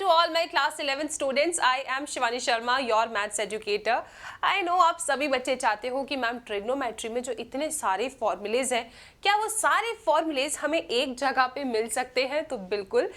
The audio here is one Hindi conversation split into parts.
to all my class 11 students. I am Shivani Sharma, your maths educator. I know आप सभी बच्चे चाहते हो कि मैम ट्रिग्नोमेट्री में जो इतने सारे फॉर्मूलेज हैं, क्या वो सारे फॉर्मूलेज हमें एक जगह पे मिल सकते हैं? तो बिल्कुल,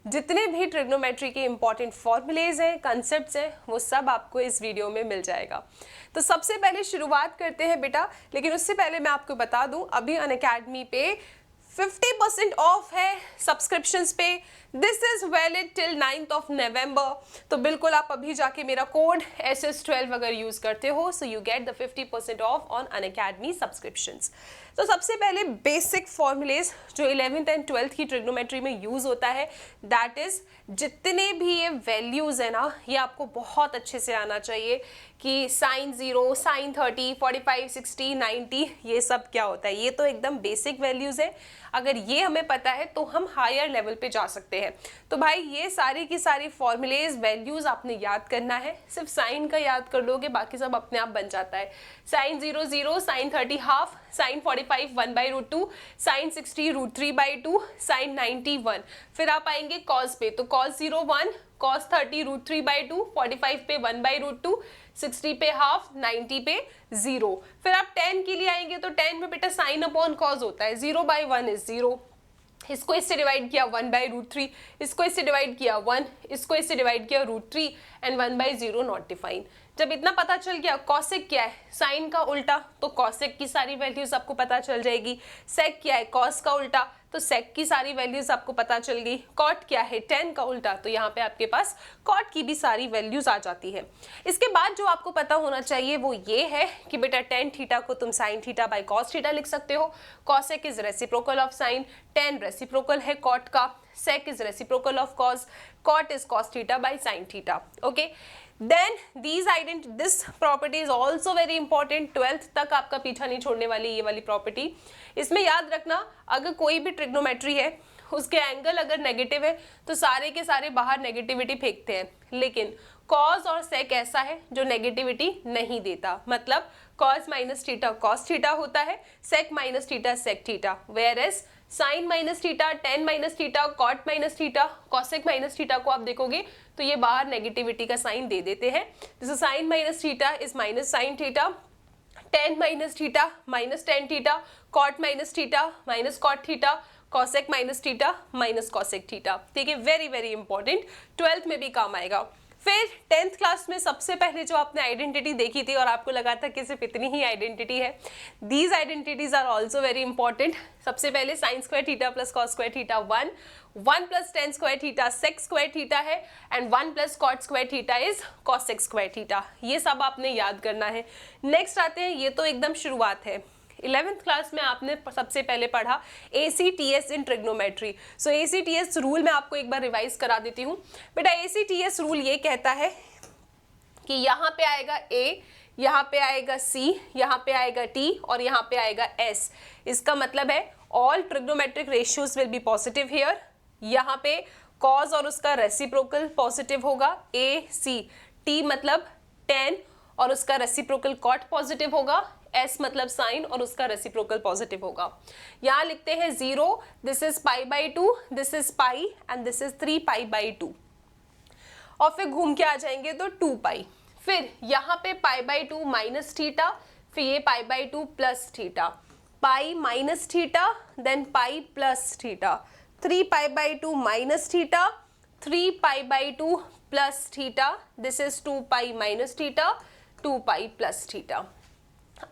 जितने भी ट्रिग्नोमेट्री के इंपॉर्टेंट फॉर्मूलेज हैं, कंसेप्ट्स हैं, वो सब आपको इस वीडियो में मिल जाएगा। तो सबसे पहले शुरुआत करते हैं बेटा, लेकिन उससे पहले मैं आपको बता दूं, अभी अनअकैडमी पे 50% ऑफ है सब्सक्रिप्शंस पे। This is valid till 9th of November। तो बिल्कुल आप अभी जाके मेरा कोड SS12 अगर यूज करते हो, so you get the 50% of on Unacademy subscriptions. तो सबसे पहले बेसिक फॉर्मूलेज जो 11th एंड 12th की ट्रिग्नोमेट्री में यूज होता है, दैट इज जितने भी ये वैल्यूज है ना, ये आपको बहुत अच्छे से आना चाहिए कि साइन 0, साइन 30, 45, 60, 90 ये सब क्या होता है। ये तो एकदम बेसिक वैल्यूज है। अगर ये हमें पता है तो हम हायर लेवल पे जा सकते हैं। तो भाई ये सारी की सारी फॉर्मूलेज वैल्यूज आपने याद करना है। सिर्फ साइन का याद कर लोगे, बाकी सब अपने आप बन जाता है। Sine 0 0, sine 30 half, sine 45 1/√2, sine 60 √3/2, sine 90 1। फिर आप आएंगे कॉस पे, तो कॉस 0 1, कॉस 30 √3/2, 45 पे 1/√2, 60 पे हाफ, 90 पे 0। फिर आप 10 के लिए आएंगे तो 10 में बेटा साइन अपॉन कॉस होता है, 0/1 इज 0। इसको इससे डिवाइड किया 1/√3, इसको इससे डिवाइड किया 1, इसको इससे डिवाइड किया √3 एंड 1/0 नॉट डिफाइन। जब इतना पता चल गया, कॉसेक क्या है, साइन का उल्टा, तो कॉसेक की सारी वैल्यूज आपको पता चल जाएगी। सेक क्या है, कॉस का उल्टा, तो सेक की सारी वैल्यूज आपको पता चल गई। कॉट क्या है, टेन का उल्टा, तो यहाँ पे आपके पास कॉट की भी सारी वैल्यूज आ जाती है। इसके बाद जो आपको पता होना चाहिए वो ये है कि बेटा टेन थीटा को तुम sine theta by cos theta लिख सकते हो। Cosec is reciprocal of sine, tan reciprocal है कॉट का, sec is reciprocal of cos, cot is cos theta by sine theta. Okay, then this property is also very important। 12th तक आपका पीछा नहीं छोड़ने वाली ये वाली प्रॉपर्टी। इसमें याद रखना, अगर कोई भी ट्रिग्नोमेट्री है, उसके एंगल अगर नेगेटिव है तो सारे के सारे बाहर नेगेटिविटी फेंकते हैं, लेकिन कॉस और सेक ऐसा है जो नेगेटिविटी नहीं देता। मतलब cos minus theta cos theta होता है, sec minus theta sec theta. Whereas sine minus theta, tan minus theta, cot minus theta, cosec minus theta को आप देखोगे तो ये बाहर नेगेटिविटी का साइन दे देते हैं। जैसे sine minus theta is minus sine theta, tan minus theta minus tan theta, cot minus theta minus cot theta, cosec minus theta minus cosec theta. ठीक है, वेरी वेरी इंपॉर्टेंट, 12th में भी काम आएगा। फिर 10th क्लास में सबसे पहले जो आपने आइडेंटिटी देखी थी और आपको लगा था कि सिर्फ इतनी ही आइडेंटिटी है, these identities are also very important. सबसे पहले sine square theta plus cos square theta 1, 1 plus tan square theta sec square theta है, and 1 plus cot square theta is cosec square theta. ये सब आपने याद करना है। नेक्स्ट आते हैं, ये तो एकदम शुरुआत है। 11th क्लास में आपने सबसे पहले पढ़ा ACTS इन ट्रिग्नोमेट्री। सो ACTS रूल मैं आपको एक बार रिवाइज करा देती हूँ। बेटा ACTS रूल ये कहता है कि यहाँ पे आएगा A, यहाँ पे आएगा C, यहाँ पे आएगा T और यहाँ पे आएगा S। इसका मतलब है all trigonometric ratios will be positive here. यहाँ पे कॉज और उसका रेसिप्रोकल पॉजिटिव होगा, AC, T मतलब 10 और उसका रेसिप्रोकल कॉट पॉजिटिव होगा, S मतलब साइन और उसका रेसिप्रोकल पॉजिटिव होगा। यहाँ लिखते हैं 0, this is π/2, this is pi and this is 3π/2 और फिर घूम के आ जाएंगे तो 2π। फिर यहाँ पे π/2 माइनस थीटा, फिर ये π/2 plus theta, pi minus theta then pi plus theta, 3π/2 minus theta, 3π/2 plus theta, this is 2π minus theta, 2π plus theta.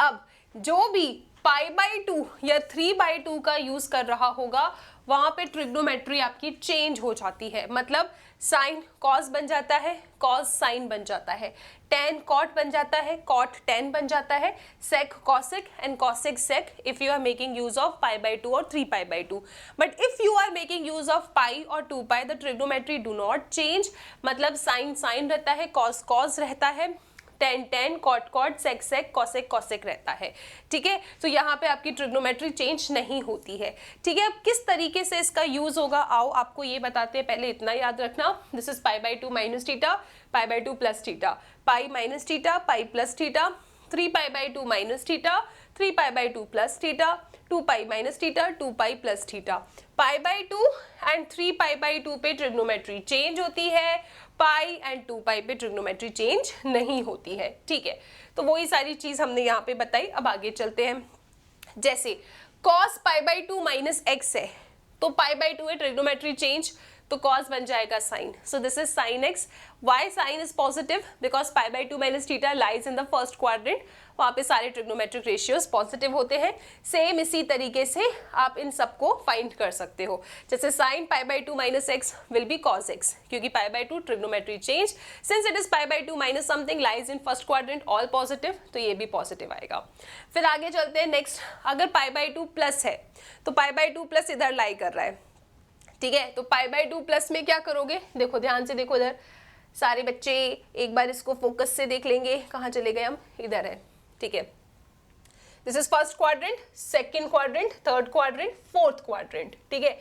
अब जो भी π/2 या 3/2 का यूज कर रहा होगा, वहां पे ट्रिग्नोमेट्री आपकी चेंज हो जाती है। मतलब साइन कॉस बन जाता है, कॉस साइन बन जाता है, टेन कॉट बन जाता है, कॉट टेन बन जाता है, sec cosec and cosec sec if you are making use of π/2 और 3π/2। But if you are making use of pi और 2π, the trigonometry do not change. मतलब साइन साइन रहता है, कॉस कॉस रहता है, tan tan, cot cot, sec sec, cosec cosec रहता है। ठीक है, तो यहाँ पे आपकी ट्रिग्नोमेट्री चेंज नहीं होती है। ठीक है, अब किस तरीके से इसका यूज होगा, आओ आपको ये बताते हैं। पहले इतना याद रखना, this is π/2 minus theta, π/2 plus theta, pi minus theta, pi plus theta, 3 pi by 2 minus theta, 3 pi by 2 plus theta, 2 pi minus theta, 2 pi plus theta. Pi by 2 and 3 pi by 2 पे ट्रिग्नोमेट्री चेंज होती है, पाई एंड 2 पाई पे ट्रिग्नोमेट्री चेंज नहीं होती है। ठीक है, तो वही सारी चीज हमने यहाँ पे बताई। अब आगे चलते हैं। जैसे cos pi by 2 minus x है, तो पाई बाई 2 है, ट्रिग्नोमेट्री चेंज, तो cos बन जाएगा sin। So this is sin x। Why sin इज positive? Because pi by 2 minus theta lies in the first quadrant, वहाँ पे सारे ट्रिग्नोमेट्रिक रेशियोज पॉजिटिव होते हैं। सेम इसी तरीके से आप इन सबको फाइंड कर सकते हो। जैसे sin pi by 2 minus x will B cos x, क्योंकि पाई by 2 trigonometry change, since it is pi by 2 minus something lies in first quadrant all positive, तो ये भी पॉजिटिव आएगा। फिर आगे चलते हैं नेक्स्ट। अगर पाई बाई 2 प्लस है, तो पाई बाई 2 प्लस इधर लाई कर रहा है, ठीक है, तो पाई बाई 2 प्लस में क्या करोगे? देखो ध्यान से देखो, इधर सारे बच्चे एक बार इसको फोकस से देख लेंगे। कहाँ चले गए हम? इधर है, ठीक है। This is first quadrant, second quadrant, third quadrant, fourth quadrant, ठीक है।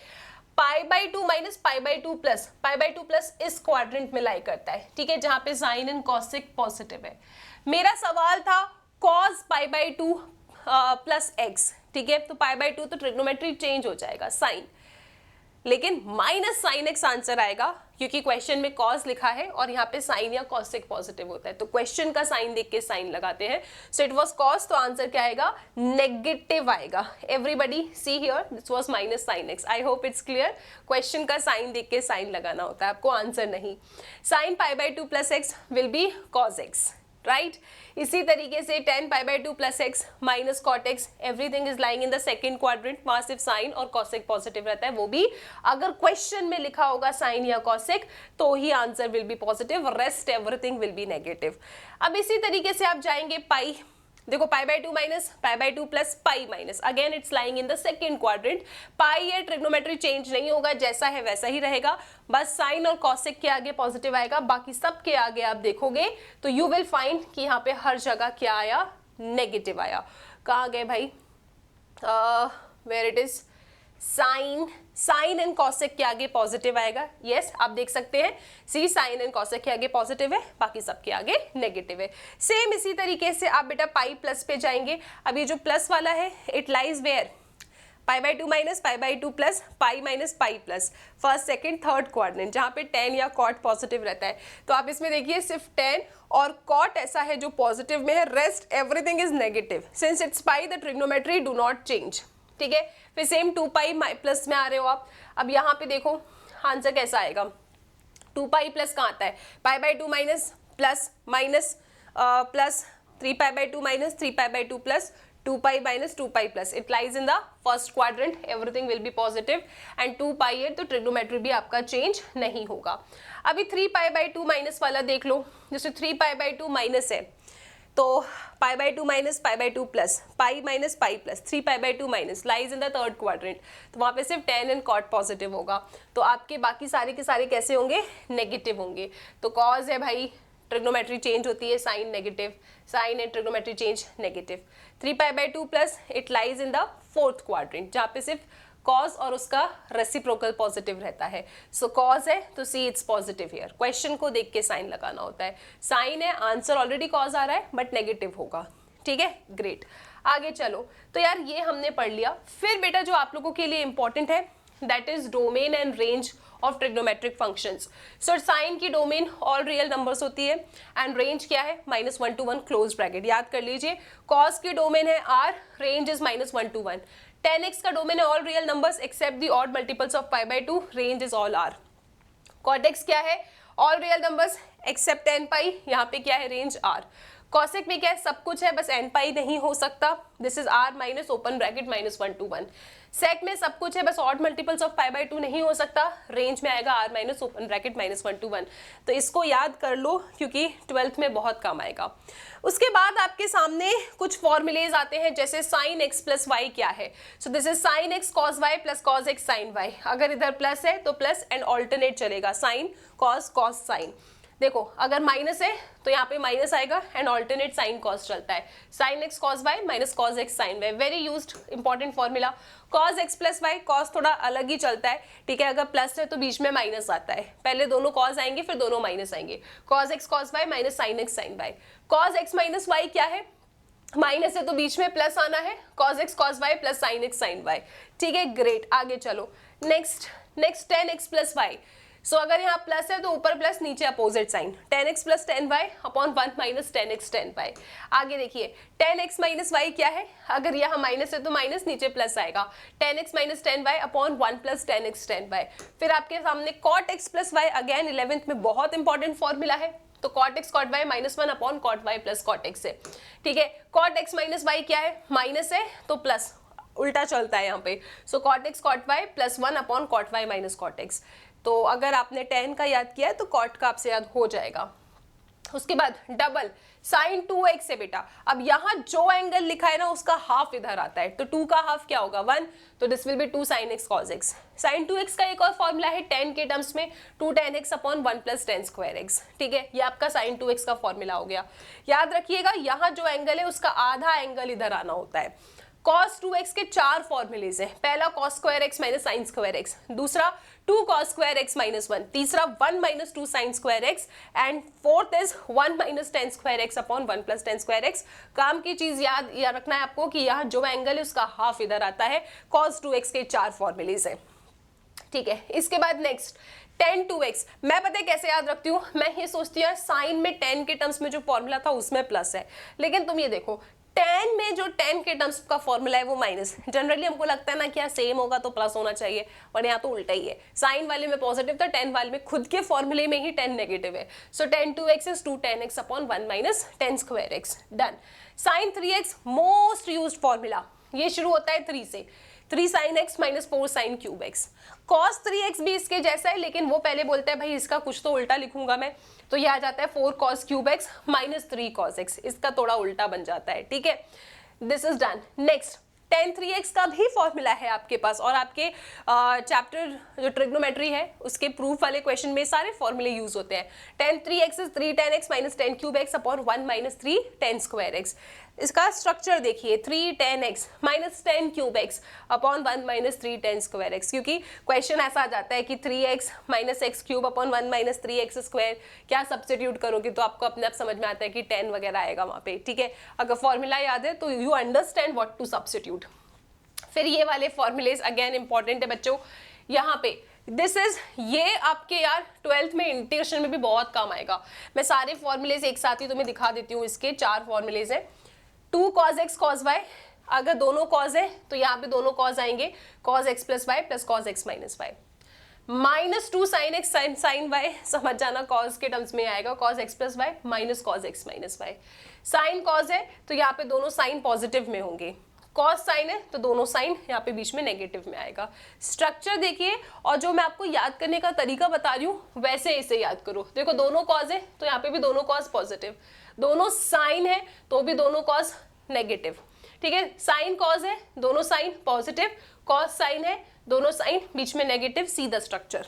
पाई by 2 minus pi by 2 plus, pi by 2 plus इस क्वाड्रेंट में लाई करता है, ठीक है, जहां पे साइन एंड कॉसिक पॉजिटिव है। मेरा सवाल था cos pi by 2 plus x, ठीक है, तो पाई बाई 2 तो ट्रिग्नोमेट्री चेंज हो जाएगा, साइन, लेकिन माइनस साइन एक्स आंसर आएगा, क्योंकि क्वेश्चन में कॉस लिखा है और यहाँ पे साइन या कॉसिक पॉजिटिव होता है, तो क्वेश्चन का साइन देख के साइन लगाते हैं। सो इट वाज कॉस, तो आंसर क्या आएगा? नेगेटिव आएगा। Everybody see here, this was minus sine X. I hope it's clear. Question का साइन देख के साइन लगाना होता है आपको, आंसर नहीं। Sine pi by 2 plus X will be cos X, right. इसी तरीके से tan pi by 2 plus X minus cot X, everything is lying in the second quadrant, वहां सिर्फ साइन और कॉसेक पॉजिटिव रहता है, वो भी अगर क्वेश्चन में लिखा होगा साइन या कॉसेक तो ही answer will be positive, rest everything will be negative. अब इसी तरीके से आप जाएंगे पाई, देखो pi by 2 minus pi by 2 plus pi minus, again it's lying in the second quadrant. Pi है, ट्रिग्नोमेट्री चेंज नहीं होगा, जैसा है वैसा ही रहेगा, बस साइन और कॉसेक के आगे पॉजिटिव आएगा, बाकी सब के आगे आप देखोगे तो यू विल फाइंड कि यहाँ पे हर जगह क्या आया? नेगेटिव आया। कहाँ गए भाई? Where it is? Sine, sine and cosec के आगे पॉजिटिव आएगा, यस आप देख सकते हैं, सी साइन एंड कॉसेक के आगे पॉजिटिव है, बाकी सबके आगे नेगेटिव है। सेम इसी तरीके से आप बेटा पाई प्लस पे जाएंगे। अब ये जो प्लस वाला है, it lies where? Pi by 2 minus pi by 2 plus pi minus pi plus, first second third quadrant, जहाँ पे tan या कॉट पॉजिटिव रहता है। तो आप इसमें देखिए सिर्फ tan और कॉट ऐसा है जो पॉजिटिव में है, rest everything is negative. Since it's pi the trigonometry do not change, ठीक है। फिर सेम 2 पाई प्लस में आ रहे हो आप। अब यहाँ पे देखो आंसर कैसा आएगा? 2 पाई प्लस कहाँ आता है? पाई by 2 minus plus minus plus 3 pi by 2 minus 3 pi by 2 plus 2 pi minus 2 pi plus, it lies in the first quadrant, everything will be positive and 2 पाई है तो ट्रिग्नोमेट्री भी आपका चेंज नहीं होगा। अभी 3 पाई बाई 2 माइनस वाला देख लो। जैसे 3 पाई बाई 2 माइनस है, तो पाई by 2 minus pi by 2 plus pi minus pi plus 3 pi by 2 minus lies in the third quadrant, तो वहाँ पे सिर्फ tan एंड कॉट पॉजिटिव होगा, तो आपके बाकी सारे के सारे कैसे होंगे? नेगेटिव होंगे। तो कॉज है भाई, ट्रिग्नोमेट्री चेंज होती है, sine negative, sine and trigonometry change negative. 3 pi by 2 plus it lies in the fourth quadrant, जहाँ पे सिर्फ कॉज और उसका रेसिप्रोकल पॉजिटिव रहता है। सो कॉज है तो see it's positive here, question को देख के साइन लगाना होता है। साइन है, आंसर ऑलरेडी कॉज आ रहा है बट नेगेटिव होगा, ठीक है, ग्रेट। आगे चलो, तो यार ये हमने पढ़ लिया। फिर बेटा जो आप लोगों के लिए इंपॉर्टेंट है that is domain and range of trigonometric functions. So sine की डोमेन ऑल रियल नंबर्स होती है एंड रेंज क्या है? -1 to 1 क्लोज ब्रैकेट, याद कर लीजिए। कॉस की डोमेन है r, range is -1 to 1। tan x का डोमेन है all real numbers accept the odd multiples of pi by 2, range is all r। cot x क्या है? All real numbers accept tan पाई, यहाँ पे क्या है? Range r। कॉसेक में क्या है? सब कुछ है, बस n पाई नहीं हो सकता, this is r minus open bracket -1 to 1। सेक में सब कुछ है, बस odd multiples of pi by 2 नहीं हो सकता, रेंज में आएगा r minus open bracket -1 to 1। तो इसको याद कर लो क्योंकि 12th में बहुत काम आएगा। उसके बाद आपके सामने कुछ फॉर्मूलेज आते हैं, जैसे साइन एक्स प्लस वाई क्या है? So this is sine X cos Y plus cos X sine Y. अगर इधर प्लस है तो प्लस एंड ऑल्टरनेट चलेगा, साइन कॉस कॉस साइन। देखो अगर माइनस है तो यहाँ पे माइनस आएगा एंड ऑल्टरनेट साइन कॉस चलता है, sine X cos Y minus cos X sine Y. Very used important formula. Cos X plus Y, cos थोड़ा अलग ही चलता है, ठीक है, अगर प्लस है तो बीच में माइनस आता है, पहले दोनों कॉस आएंगे फिर दोनों माइनस आएंगे। Cos X cos Y minus sine X sine Y. Cos X minus Y क्या है? माइनस है तो बीच में प्लस आना है, cos x cos y plus sin x sin y। ठीक है, ग्रेट। आगे चलो, नेक्स्ट 10x प्लस वाई। सो अगर यहाँ प्लस है तो ऊपर प्लस, नीचे opposite sign, 10x plus 10y upon 1 minus 10x 10y। आगे देखिए 10x माइनस वाई क्या है, अगर यहाँ माइनस है तो माइनस, नीचे प्लस आएगा, 10x minus 10y upon 1 plus 10x 10y। फिर आपके सामने cot x plus Y, again 11th में बहुत इंपॉर्टेंट फॉर्मूला है, तो cot x cot y minus 1 upon cot y plus cot x है। ठीक है, cot x माइनस y क्या है, माइनस है तो प्लस, उल्टा चलता है यहाँ पे। सो cot x cot y plus 1 upon cot y minus cot x। तो अगर आपने tan का याद किया है तो cot का आपसे याद हो जाएगा। उसके बाद डबल sin 2x है बेटा। अब यहाँ जो एंगल लिखा है ना उसका हाफ इधर आता है, तो 2 का हाफ क्या होगा 1, तो this will be 2 sin x cos x। sin 2x का एक और फॉर्मूला है tan के टर्म्स में 2 tan x upon 1 plus tan square x। ठीक है, ये आपका sin 2x का फॉर्मूला हो गया। याद रखिएगा यहाँ जो एंगल है उसका आधा एंगल इधर आना होता है। cos 2x के 4 फॉर्मूलेज हैं, पहला cos square x minus sin square x, दूसरा 2 cos स्क्वायर x माइनस 1, तीसरा 1 minus 2 sin square x, and fourth is 1 minus tan square x upon 1 plus tan square x। काम की चीज याद रखना है आपको कि यहाँ जो एंगल है उसका हाफ इधर आता है। cos 2x के 4 फॉर्मूलेज हैं। ठीक है, इसके बाद नेक्स्ट tan 2x, मैं पता है कैसे याद रखती हूँ, मैं ये सोचती हूँ साइन में tan के टर्म्स में जो फॉर्मूला था उसमें प्लस है, लेकिन तुम ये देखो tan में जो tan के टर्म्स का फॉर्मूला है वो माइनस। जनरली हमको लगता है ना कि सेम होगा तो प्लस होना चाहिए, और यहाँ तो उल्टा ही है, साइन वाले में पॉजिटिव था, tan वाले में खुद के फॉर्मूले में ही tan नेगेटिव है। सो tan 2x is 2 tan x upon 1 minus tan square x। Done. sin 3x most used formula, ये शुरू होता है 3 से, 3 sin x minus 4 sin cube x। cos 3x भी इसके जैसा है, लेकिन वो पहले बोलता है भाई इसका कुछ तो उल्टा लिखूंगा मैं, तो ये आ जाता है 4 cos cube x minus 3 cos x, इसका थोड़ा उल्टा बन जाता है। ठीक है, this is done. Next tan 3x का भी फॉर्मूला है आपके पास, और आपके चैप्टर जो ट्रिग्नोमेट्री है उसके प्रूफ वाले क्वेश्चन में सारे फॉर्मूले यूज होते हैं। tan 3x is 3 tan x minus tan cube x upon 1 minus 3 tan square x। इसका स्ट्रक्चर देखिए, 3 tan x minus tan cube x upon 1 minus 3 tan square x, क्योंकि क्वेश्चन ऐसा आ जाता है कि 3x minus x cube upon 1 minus 3x square, क्या सब्स्टिट्यूट करोगे तो आपको अपने आप समझ में आता है कि 10 वगैरह आएगा वहाँ पे। ठीक है, अगर फॉर्मूला याद है तो you understand what to substitute. फिर ये वाले फॉर्मूलेज अगेन इंपॉर्टेंट है बच्चों, यहाँ पे दिस इज, ये आपके यार 12th में इंटीग्रेशन में भी बहुत काम आएगा। मैं सारे फॉर्मूलेज एक साथ ही तुम्हें दिखा देती हूँ। इसके 4 फॉर्मूलेज हैं। 2 cos x cos y, अगर दोनों cos है तो यहाँ पे दोनों cos आएंगे, cos x plus Y plus cos x minus Y. Minus 2 sin x sin y, समझ जाना cos के टर्म्स में आएगा, cos x plus Y minus cos x minus Y. Sine cos है तो यहाँ पे दोनों साइन पॉजिटिव में होंगे, cos साइन है तो दोनों साइन यहाँ पे बीच में नेगेटिव में आएगा। स्ट्रक्चर देखिए, और जो मैं आपको याद करने का तरीका बता रही हूँ वैसे इसे याद करो। देखो दोनों cos है तो यहाँ पे भी दोनों cos पॉजिटिव, दोनों साइन है तो भी दोनों cos नेगेटिव। ठीक है, साइन cos है दोनों साइन पॉजिटिव, cos साइन है दोनों साइन बीच में नेगेटिव, सी द स्ट्रक्चर।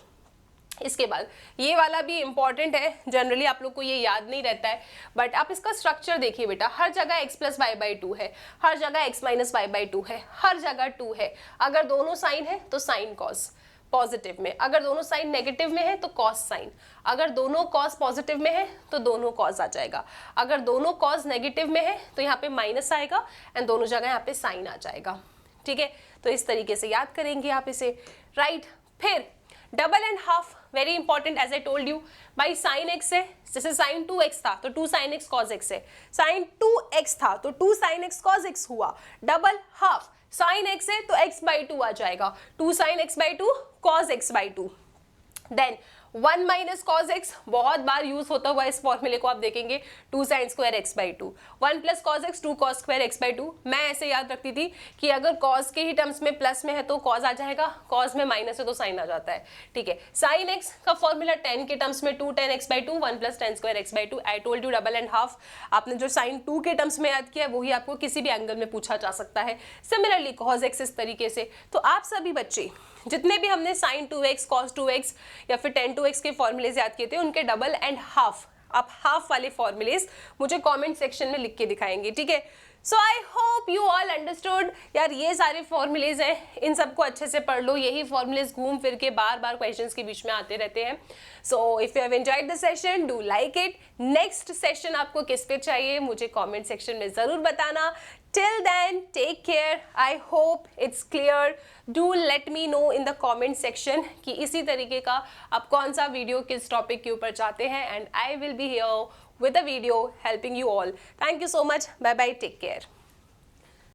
इसके बाद ये वाला भी इंपॉर्टेंट है, जनरली आप लोग को ये याद नहीं रहता है, बट आप इसका स्ट्रक्चर देखिए बेटा, हर जगह x प्लस वाई बाई 2 है, हर जगह x माइनस वाई बाई 2 है, हर जगह 2 है। अगर दोनों साइन है तो साइन कॉस पॉजिटिव में, अगर दोनों साइन नेगेटिव में है तो कॉस साइन, अगर दोनों कॉस पॉजिटिव में है तो दोनों कॉस आ जाएगा, अगर दोनों कॉस नेगेटिव में है तो यहाँ पे माइनस आएगा, एंड दोनों जगह यहाँ पे साइन आ जाएगा। ठीक है, तो इस तरीके से याद करेंगे आप इसे, राइट। फिर double and half, very important, as I told you भाई साइन एक्स है, जैसे साइन 2x था तो 2 sin x cos x है, साइन 2x था तो 2 sin x cos x हुआ। डबल हाफ, साइन x है तो x बाई 2 आ जाएगा, 2 sin x by 2 cos x by 2। Then 1 minus cos X बहुत बार यूज होता हुआ इस फॉर्मूले को आप देखेंगे, 2 sin square x by 2, 1 plus cos x 2 cos square x by 2। मैं ऐसे याद रखती थी कि अगर कॉस के ही टर्म्स में प्लस में है तो कॉस आ जाएगा, कॉस में माइनस है तो साइन आ जाता है। ठीक है, साइन एक्स का फॉर्मूला 10 के टर्म्स में 2 tan x by 2, 1 plus tan square x by 2। I told U double and half, आपने जो साइन 2 के टर्म्स में याद किया वही आपको किसी भी एंगल में पूछा जा सकता है। सिमिलरली कॉस एक्स इस तरीके से। तो आप सभी बच्चे जितने भी हमने साइन 2x cos 2x या फिर tan 2x के फॉर्मूलेज याद किए थे उनके डबल एंड हाफ आप हाफ वाले फॉर्मूलेज मुझे कमेंट सेक्शन में लिख के दिखाएंगे, ठीक है। So I hope you all understood. यार ये सारे फॉर्मूलेज हैं, इन सबको अच्छे से पढ़ लो। यही फॉर्मूलेज घूम फिर के बार बार क्वेश्चंस के बीच में आते रहते हैं। So if you have enjoyed the session, do like it. Next session आपको किस पे चाहिए मुझे कमेंट सेक्शन में ज़रूर बताना। Till then, take care. I hope it's clear. Do let me know in the comment section कि इसी तरीके का आप कौन सा वीडियो किस टॉपिक के ऊपर चाहते हैं, and I will be here with a video helping you all. Thank you so much. Bye bye. Take care.